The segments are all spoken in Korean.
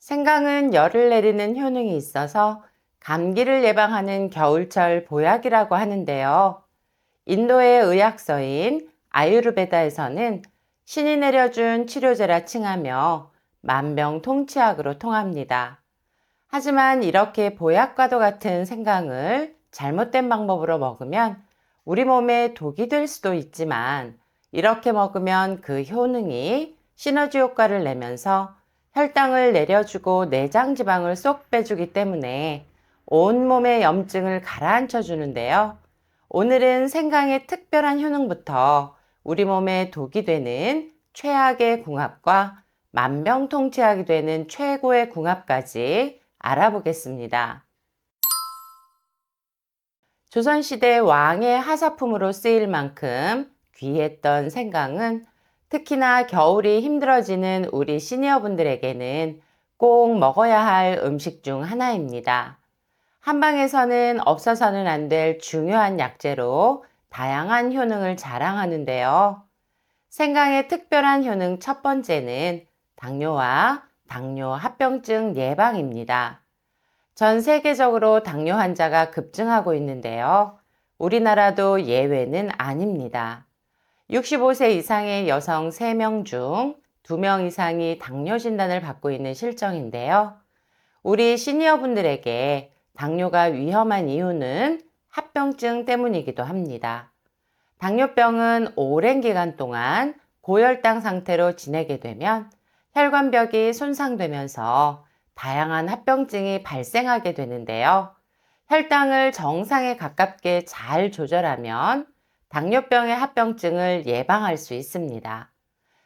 생강은 열을 내리는 효능이 있어서 감기를 예방하는 겨울철 보약이라고 하는데요. 인도의 의학서인 아유르베다에서는 신이 내려준 치료제라 칭하며 만병통치약으로 통합니다. 하지만 이렇게 보약과도 같은 생강을 잘못된 방법으로 먹으면 우리 몸에 독이 될 수도 있지만, 이렇게 먹으면 그 효능이 시너지 효과를 내면서 혈당을 내려주고 내장 지방을 쏙 빼주기 때문에 온몸의 염증을 가라앉혀 주는데요. 오늘은 생강의 특별한 효능부터 우리 몸에 독이 되는 최악의 궁합과 만병통치약이 되는 최고의 궁합까지 알아보겠습니다. 조선시대 왕의 하사품으로 쓰일 만큼 귀했던 생강은 특히나 겨울이 힘들어지는 우리 시니어분들에게는 꼭 먹어야 할 음식 중 하나입니다. 한방에서는 없어서는 안 될 중요한 약재로 다양한 효능을 자랑하는데요. 생강의 특별한 효능 첫 번째는 당뇨와 당뇨 합병증 예방입니다. 전 세계적으로 당뇨 환자가 급증하고 있는데요. 우리나라도 예외는 아닙니다. 65세 이상의 여성 3명 중 2명 이상이 당뇨 진단을 받고 있는 실정인데요. 우리 시니어분들에게 당뇨가 위험한 이유는 합병증 때문이기도 합니다. 당뇨병은 오랜 기간 동안 고혈당 상태로 지내게 되면 혈관벽이 손상되면서 다양한 합병증이 발생하게 되는데요. 혈당을 정상에 가깝게 잘 조절하면 당뇨병의 합병증을 예방할 수 있습니다.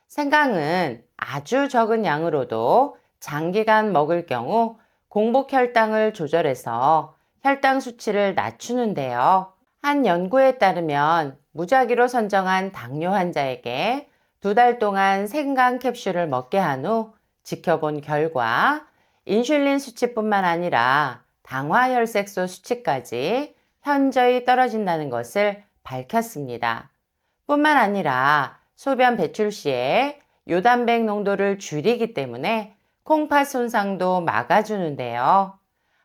생강은 아주 적은 양으로도 장기간 먹을 경우 공복 혈당을 조절해서 혈당 수치를 낮추는데요. 한 연구에 따르면 무작위로 선정한 당뇨 환자에게 2달 동안 생강 캡슐을 먹게 한 후 지켜본 결과 인슐린 수치뿐만 아니라 당화혈색소 수치까지 현저히 떨어진다는 것을 밝혔습니다. 뿐만 아니라 소변 배출 시에 요단백 농도를 줄이기 때문에 콩팥 손상도 막아주는데요.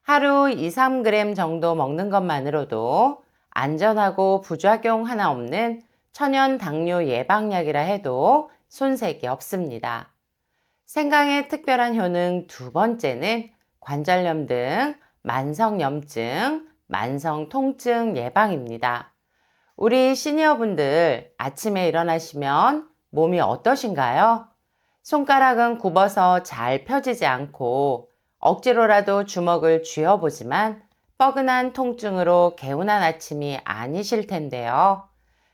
하루 2-3g 정도 먹는 것만으로도 안전하고 부작용 하나 없는 천연 당뇨 예방약이라 해도 손색이 없습니다. 생강의 특별한 효능 두 번째는 관절염 등 만성염증, 만성통증 예방입니다. 우리 시니어분들 아침에 일어나시면 몸이 어떠신가요? 손가락은 굽어서 잘 펴지지 않고 억지로라도 주먹을 쥐어보지만 뻐근한 통증으로 개운한 아침이 아니실 텐데요.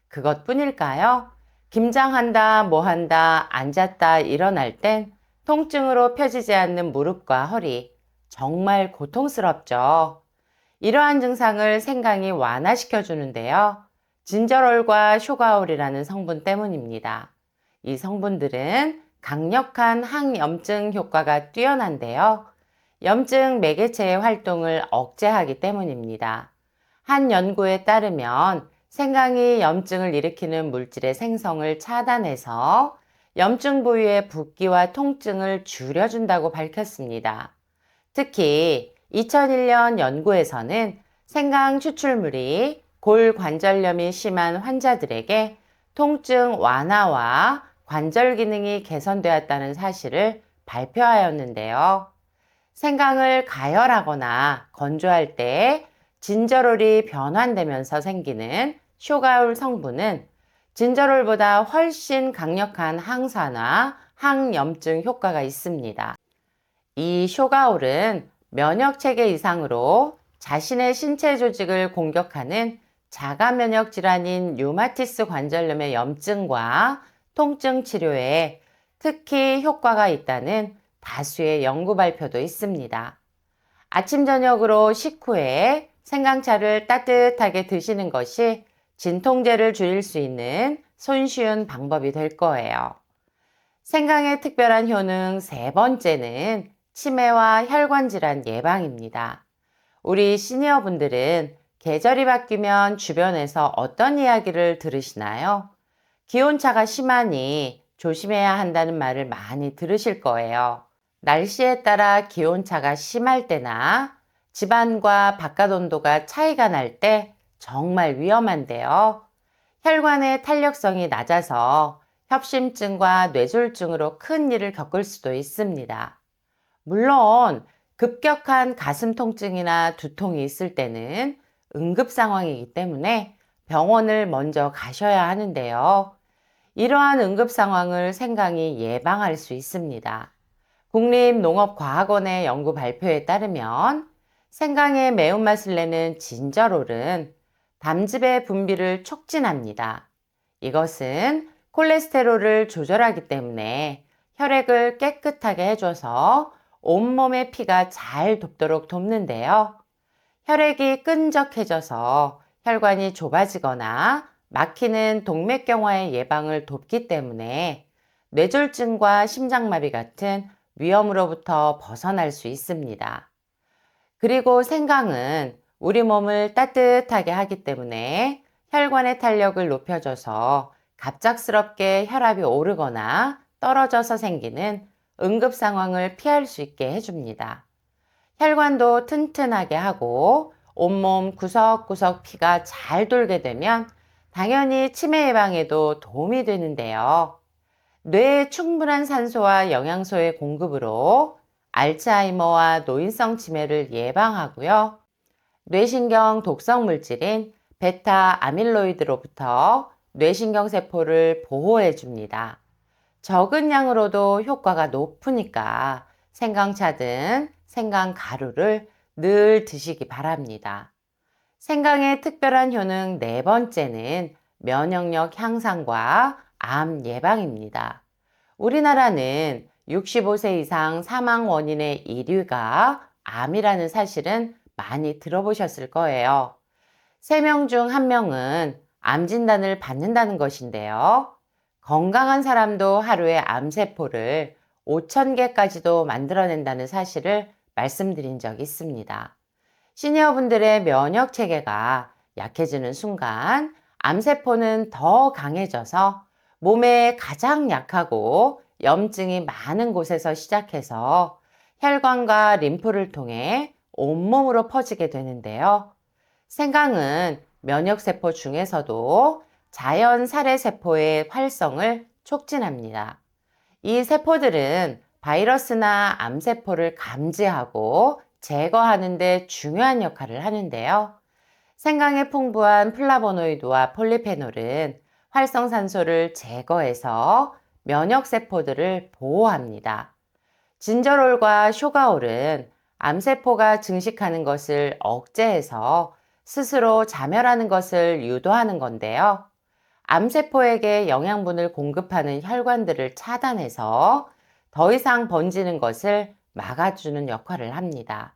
그것뿐일까요? 김장한다, 뭐한다, 앉았다, 일어날 땐 통증으로 펴지지 않는 무릎과 허리, 정말 고통스럽죠. 이러한 증상을 생강이 완화시켜 주는데요. 진저롤과 쇼가올이라는 성분 때문입니다. 이 성분들은 강력한 항염증 효과가 뛰어난데요. 염증 매개체의 활동을 억제하기 때문입니다. 한 연구에 따르면 생강이 염증을 일으키는 물질의 생성을 차단해서 염증 부위의 붓기와 통증을 줄여준다고 밝혔습니다. 특히 2001년 연구에서는 생강 추출물이 골관절염이 심한 환자들에게 통증 완화와 관절 기능이 개선되었다는 사실을 발표하였는데요. 생강을 가열하거나 건조할 때 진저롤이 변환되면서 생기는 쇼가올 성분은 진저롤보다 훨씬 강력한 항산화, 항염증 효과가 있습니다. 이 쇼가올은 면역체계 이상으로 자신의 신체 조직을 공격하는 자가 면역 질환인 류마티스 관절염의 염증과 통증 치료에 특히 효과가 있다는 다수의 연구 발표도 있습니다. 아침 저녁으로 식후에 생강차를 따뜻하게 드시는 것이 진통제를 줄일 수 있는 손쉬운 방법이 될 거예요. 생강의 특별한 효능 세 번째는 치매와 혈관 질환 예방입니다. 우리 시니어분들은 계절이 바뀌면 주변에서 어떤 이야기를 들으시나요? 기온차가 심하니 조심해야 한다는 말을 많이 들으실 거예요. 날씨에 따라 기온차가 심할 때나 집안과 바깥 온도가 차이가 날 때 정말 위험한데요. 혈관의 탄력성이 낮아서 협심증과 뇌졸중으로 큰 일을 겪을 수도 있습니다. 물론 급격한 가슴 통증이나 두통이 있을 때는 응급 상황이기 때문에 병원을 먼저 가셔야 하는데요. 이러한 응급 상황을 생강이 예방할 수 있습니다. 국립농업과학원의 연구 발표에 따르면 생강의 매운맛을 내는 진저롤은 담즙의 분비를 촉진합니다. 이것은 콜레스테롤을 조절하기 때문에 혈액을 깨끗하게 해줘서 온몸의 피가 잘 돕도록 돕는데요. 혈액이 끈적해져서 혈관이 좁아지거나 막히는 동맥경화의 예방을 돕기 때문에 뇌졸중과 심장마비 같은 위험으로부터 벗어날 수 있습니다. 그리고 생강은 우리 몸을 따뜻하게 하기 때문에 혈관의 탄력을 높여줘서 갑작스럽게 혈압이 오르거나 떨어져서 생기는 응급 상황을 피할 수 있게 해줍니다. 혈관도 튼튼하게 하고 온몸 구석구석 피가 잘 돌게 되면 당연히 치매 예방에도 도움이 되는데요. 뇌에 충분한 산소와 영양소의 공급으로 알츠하이머와 노인성 치매를 예방하고요. 뇌신경 독성 물질인 베타 아밀로이드로부터 뇌신경 세포를 보호해 줍니다. 적은 양으로도 효과가 높으니까 생강차든 생강가루를 늘 드시기 바랍니다. 생강의 특별한 효능 네 번째는 면역력 향상과 암 예방입니다. 우리나라는 65세 이상 사망 원인의 1위가 암이라는 사실은 많이 들어보셨을 거예요. 3명 중 1명은 암 진단을 받는다는 것인데요. 건강한 사람도 하루에 암세포를 5,000개까지도 만들어낸다는 사실을 말씀드린 적이 있습니다. 시니어분들의 면역 체계가 약해지는 순간 암세포는 더 강해져서 몸에 가장 약하고 염증이 많은 곳에서 시작해서 혈관과 림프를 통해 온몸으로 퍼지게 되는데요. 생강은 면역세포 중에서도 자연 살해세포의 활성을 촉진합니다. 이 세포들은 바이러스나 암세포를 감지하고 제거하는 데 중요한 역할을 하는데요. 생강에 풍부한 플라보노이드와 폴리페놀은 활성산소를 제거해서 면역세포들을 보호합니다. 진저롤과 쇼가올은 암세포가 증식하는 것을 억제해서 스스로 자멸하는 것을 유도하는 건데요. 암세포에게 영양분을 공급하는 혈관들을 차단해서 더 이상 번지는 것을 막아주는 역할을 합니다.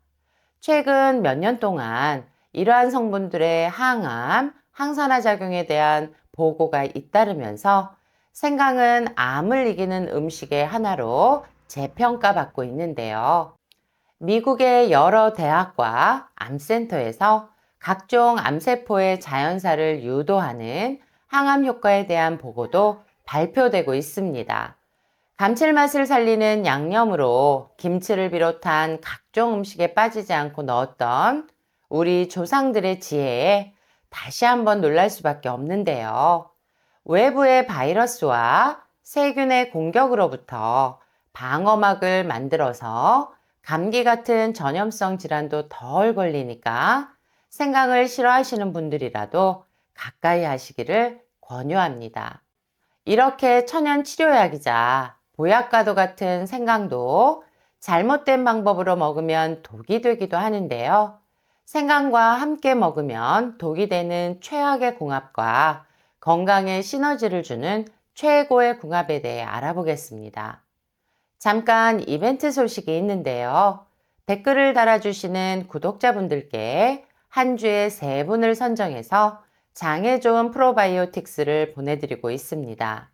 최근 몇 년 동안 이러한 성분들의 항암, 항산화 작용에 대한 보고가 잇따르면서 생강은 암을 이기는 음식의 하나로 재평가받고 있는데요. 미국의 여러 대학과 암센터에서 각종 암세포의 자연사를 유도하는 항암 효과에 대한 보고도 발표되고 있습니다. 감칠맛을 살리는 양념으로 김치를 비롯한 각종 음식에 빠지지 않고 넣었던 우리 조상들의 지혜에 다시 한번 놀랄 수밖에 없는데요. 외부의 바이러스와 세균의 공격으로부터 방어막을 만들어서 감기 같은 전염성 질환도 덜 걸리니까 생강을 싫어하시는 분들이라도 가까이 하시기를 권유합니다. 이렇게 천연 치료약이자 보약과도 같은 생강도 잘못된 방법으로 먹으면 독이 되기도 하는데요. 생강과 함께 먹으면 독이 되는 최악의 궁합과 건강에 시너지를 주는 최고의 궁합에 대해 알아보겠습니다. 잠깐 이벤트 소식이 있는데요. 댓글을 달아주시는 구독자분들께 한 주에 3분을 선정해서 장에 좋은 프로바이오틱스를 보내드리고 있습니다.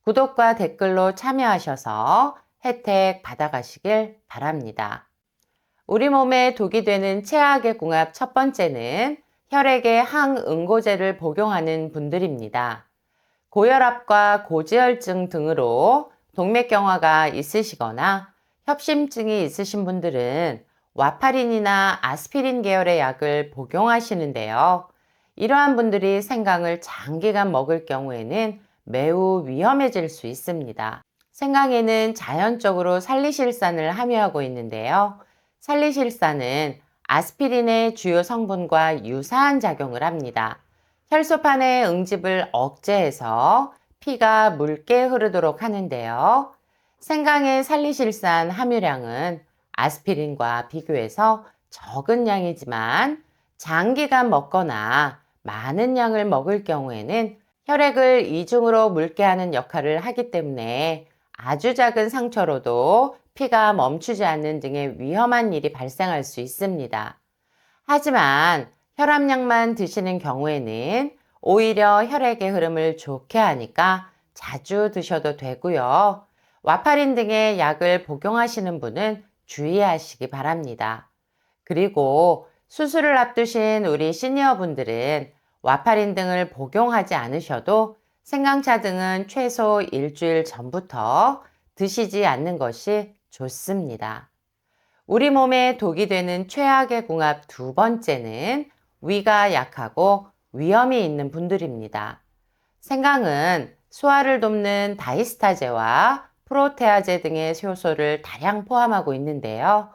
구독과 댓글로 참여하셔서 혜택 받아가시길 바랍니다. 우리 몸에 독이 되는 최악의 궁합 첫 번째는 혈액에 항응고제를 복용하는 분들입니다. 고혈압과 고지혈증 등으로 동맥경화가 있으시거나 협심증이 있으신 분들은 와파린이나 아스피린 계열의 약을 복용하시는데요. 이러한 분들이 생강을 장기간 먹을 경우에는 매우 위험해질 수 있습니다. 생강에는 자연적으로 살리실산을 함유하고 있는데요. 살리실산은 아스피린의 주요 성분과 유사한 작용을 합니다. 혈소판의 응집을 억제해서 피가 묽게 흐르도록 하는데요. 생강의 살리실산 함유량은 아스피린과 비교해서 적은 양이지만 장기간 먹거나 많은 양을 먹을 경우에는 혈액을 이중으로 묽게 하는 역할을 하기 때문에 아주 작은 상처로도 피가 멈추지 않는 등의 위험한 일이 발생할 수 있습니다. 하지만 혈압약만 드시는 경우에는 오히려 혈액의 흐름을 좋게 하니까 자주 드셔도 되고요. 와파린 등의 약을 복용하시는 분은 주의하시기 바랍니다. 그리고 수술을 앞두신 우리 시니어분들은 와파린 등을 복용하지 않으셔도 생강차 등은 최소 일주일 전부터 드시지 않는 것이 좋습니다. 우리 몸에 독이 되는 최악의 궁합 두 번째는 위가 약하고 위염이 있는 분들입니다. 생강은 소화를 돕는 다이스타제와 프로테아제 등의 효소를 다량 포함하고 있는데요.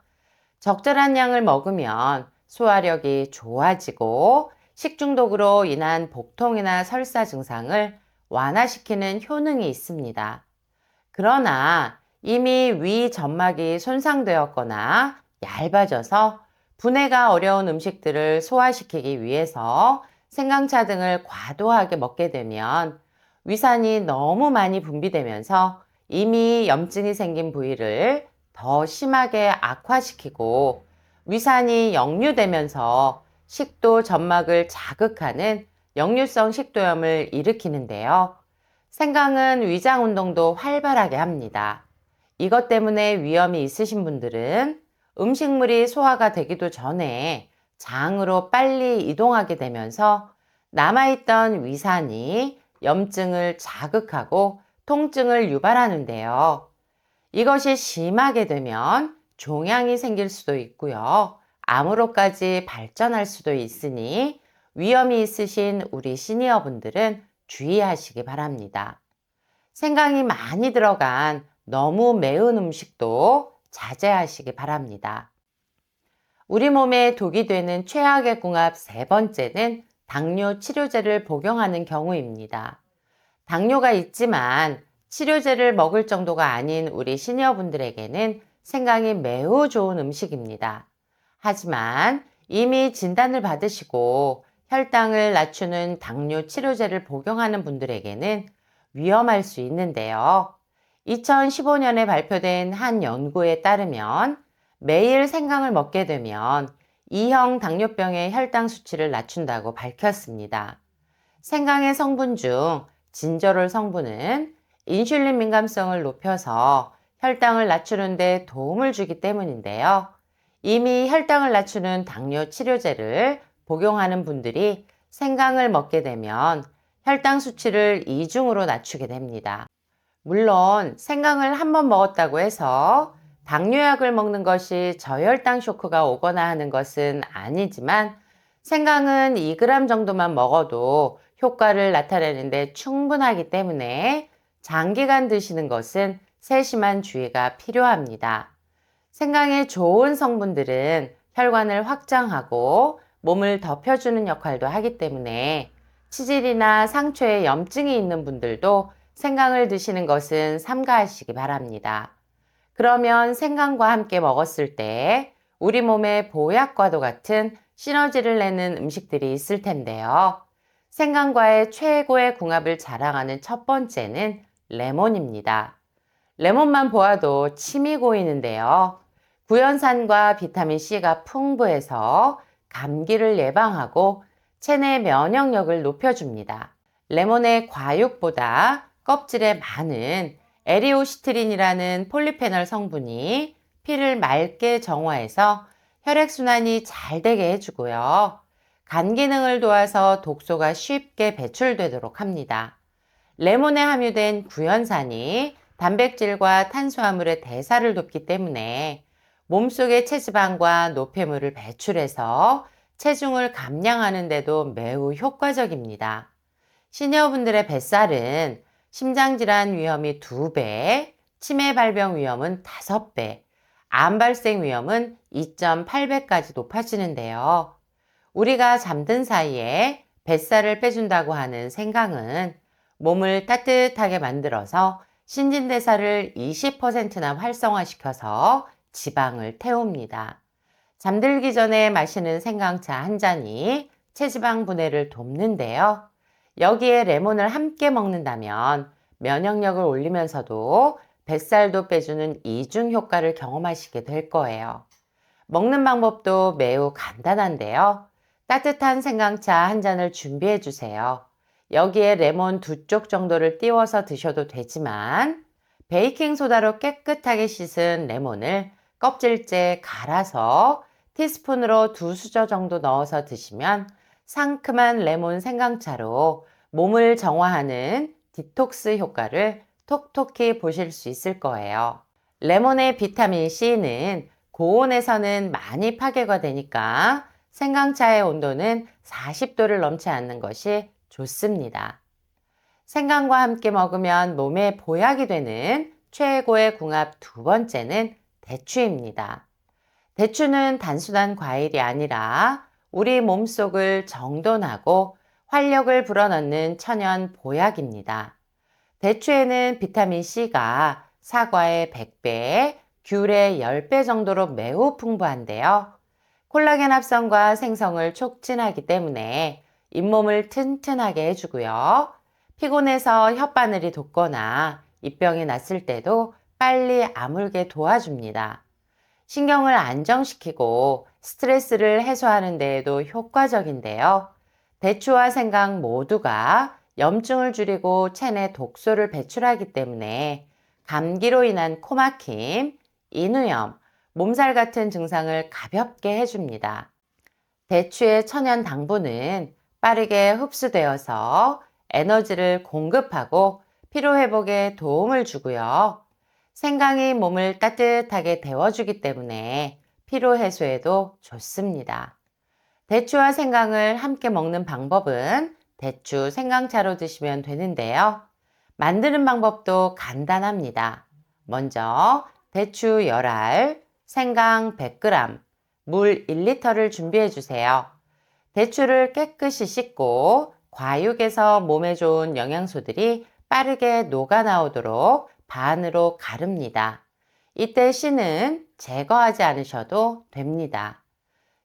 적절한 양을 먹으면 소화력이 좋아지고 식중독으로 인한 복통이나 설사 증상을 완화시키는 효능이 있습니다. 그러나 이미 위 점막이 손상되었거나 얇아져서 분해가 어려운 음식들을 소화시키기 위해서 생강차 등을 과도하게 먹게 되면 위산이 너무 많이 분비되면서 이미 염증이 생긴 부위를 더 심하게 악화시키고 위산이 역류되면서 식도 점막을 자극하는 역류성 식도염을 일으키는데요. 생강은 위장 운동도 활발하게 합니다. 이것 때문에 위염이 있으신 분들은 음식물이 소화가 되기도 전에 장으로 빨리 이동하게 되면서 남아있던 위산이 염증을 자극하고 통증을 유발하는데요. 이것이 심하게 되면 종양이 생길 수도 있고요. 암으로까지 발전할 수도 있으니 위험이 있으신 우리 시니어분들은 주의하시기 바랍니다. 생강이 많이 들어간 너무 매운 음식도 자제하시기 바랍니다. 우리 몸에 독이 되는 최악의 궁합 세 번째는 당뇨 치료제를 복용하는 경우입니다. 당뇨가 있지만 치료제를 먹을 정도가 아닌 우리 시니어분들에게는 생강이 매우 좋은 음식입니다. 하지만 이미 진단을 받으시고 혈당을 낮추는 당뇨 치료제를 복용하는 분들에게는 위험할 수 있는데요. 2015년에 발표된 한 연구에 따르면 매일 생강을 먹게 되면 2형 당뇨병의 혈당 수치를 낮춘다고 밝혔습니다. 생강의 성분 중 진저롤 성분은 인슐린 민감성을 높여서 혈당을 낮추는 데 도움을 주기 때문인데요. 이미 혈당을 낮추는 당뇨 치료제를 복용하는 분들이 생강을 먹게 되면 혈당 수치를 이중으로 낮추게 됩니다. 물론 생강을 한번 먹었다고 해서 당뇨약을 먹는 것이 저혈당 쇼크가 오거나 하는 것은 아니지만 생강은 2g 정도만 먹어도 효과를 나타내는데 충분하기 때문에 장기간 드시는 것은 세심한 주의가 필요합니다. 생강의 좋은 성분들은 혈관을 확장하고 몸을 덮여주는 역할도 하기 때문에 치질이나 상처에 염증이 있는 분들도 생강을 드시는 것은 삼가하시기 바랍니다. 그러면 생강과 함께 먹었을 때 우리 몸에 보약과도 같은 시너지를 내는 음식들이 있을 텐데요. 생강과의 최고의 궁합을 자랑하는 첫 번째는 레몬입니다. 레몬만 보아도 침이 고이는데요. 구연산과 비타민C가 풍부해서 감기를 예방하고 체내 면역력을 높여줍니다. 레몬의 과육보다 껍질에 많은 에리오시트린이라는 폴리페놀 성분이 피를 맑게 정화해서 혈액순환이 잘 되게 해주고요. 간 기능을 도와서 독소가 쉽게 배출되도록 합니다. 레몬에 함유된 구연산이 단백질과 탄수화물의 대사를 돕기 때문에 몸속의 체지방과 노폐물을 배출해서 체중을 감량하는 데도 매우 효과적입니다. 시니어분들의 뱃살은 심장질환 위험이 2배, 치매 발병 위험은 5배, 암 발생 위험은 2.8배까지 높아지는데요. 우리가 잠든 사이에 뱃살을 빼준다고 하는 생강은 몸을 따뜻하게 만들어서 신진대사를 20%나 활성화시켜서 지방을 태웁니다. 잠들기 전에 마시는 생강차 한 잔이 체지방 분해를 돕는데요. 여기에 레몬을 함께 먹는다면 면역력을 올리면서도 뱃살도 빼주는 이중 효과를 경험하시게 될 거예요. 먹는 방법도 매우 간단한데요. 따뜻한 생강차 한 잔을 준비해 주세요. 여기에 레몬 2쪽 정도를 띄워서 드셔도 되지만 베이킹소다로 깨끗하게 씻은 레몬을 껍질째 갈아서 티스푼으로 2수저 정도 넣어서 드시면 상큼한 레몬 생강차로 몸을 정화하는 디톡스 효과를 톡톡히 보실 수 있을 거예요. 레몬의 비타민 C는 고온에서는 많이 파괴가 되니까 생강차의 온도는 40도를 넘지 않는 것이 좋습니다. 생강과 함께 먹으면 몸에 보약이 되는 최고의 궁합 2번째는 대추입니다. 대추는 단순한 과일이 아니라 우리 몸속을 정돈하고 활력을 불어넣는 천연 보약입니다. 대추에는 비타민 C가 사과의 100배, 귤의 10배 정도로 매우 풍부한데요. 콜라겐 합성과 생성을 촉진하기 때문에 잇몸을 튼튼하게 해주고요. 피곤해서 혓바늘이 돋거나 입병이 났을 때도 빨리 아물게 도와줍니다. 신경을 안정시키고 스트레스를 해소하는 데에도 효과적인데요. 대추와 생강 모두가 염증을 줄이고 체내 독소를 배출하기 때문에 감기로 인한 코막힘, 인후염, 몸살 같은 증상을 가볍게 해줍니다. 대추의 천연 당분은 빠르게 흡수되어서 에너지를 공급하고 피로회복에 도움을 주고요. 생강이 몸을 따뜻하게 데워주기 때문에 피로해소에도 좋습니다. 대추와 생강을 함께 먹는 방법은 대추 생강차로 드시면 되는데요. 만드는 방법도 간단합니다. 먼저 대추 10알, 생강 100g, 물 1리터를 준비해 주세요. 대추를 깨끗이 씻고 과육에서 몸에 좋은 영양소들이 빠르게 녹아 나오도록 반으로 가릅니다. 이때 씨는 제거하지 않으셔도 됩니다.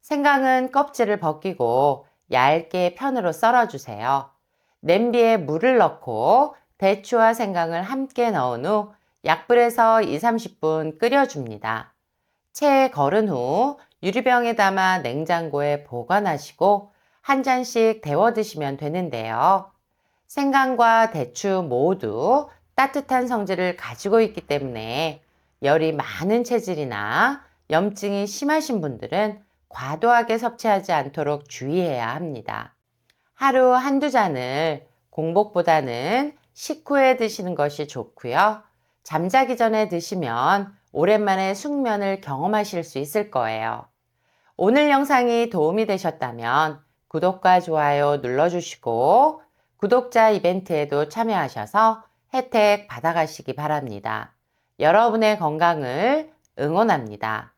생강은 껍질을 벗기고 얇게 편으로 썰어주세요. 냄비에 물을 넣고 대추와 생강을 함께 넣은 후 약불에서 2~30분 끓여줍니다. 체에 걸은 후 유리병에 담아 냉장고에 보관하시고 한 잔씩 데워 드시면 되는데요. 생강과 대추 모두 따뜻한 성질을 가지고 있기 때문에 열이 많은 체질이나 염증이 심하신 분들은 과도하게 섭취하지 않도록 주의해야 합니다. 하루 한두 잔을 공복보다는 식후에 드시는 것이 좋고요. 잠자기 전에 드시면 오랜만에 숙면을 경험하실 수 있을 거예요. 오늘 영상이 도움이 되셨다면 구독과 좋아요 눌러주시고 구독자 이벤트에도 참여하셔서 혜택 받아가시기 바랍니다. 여러분의 건강을 응원합니다.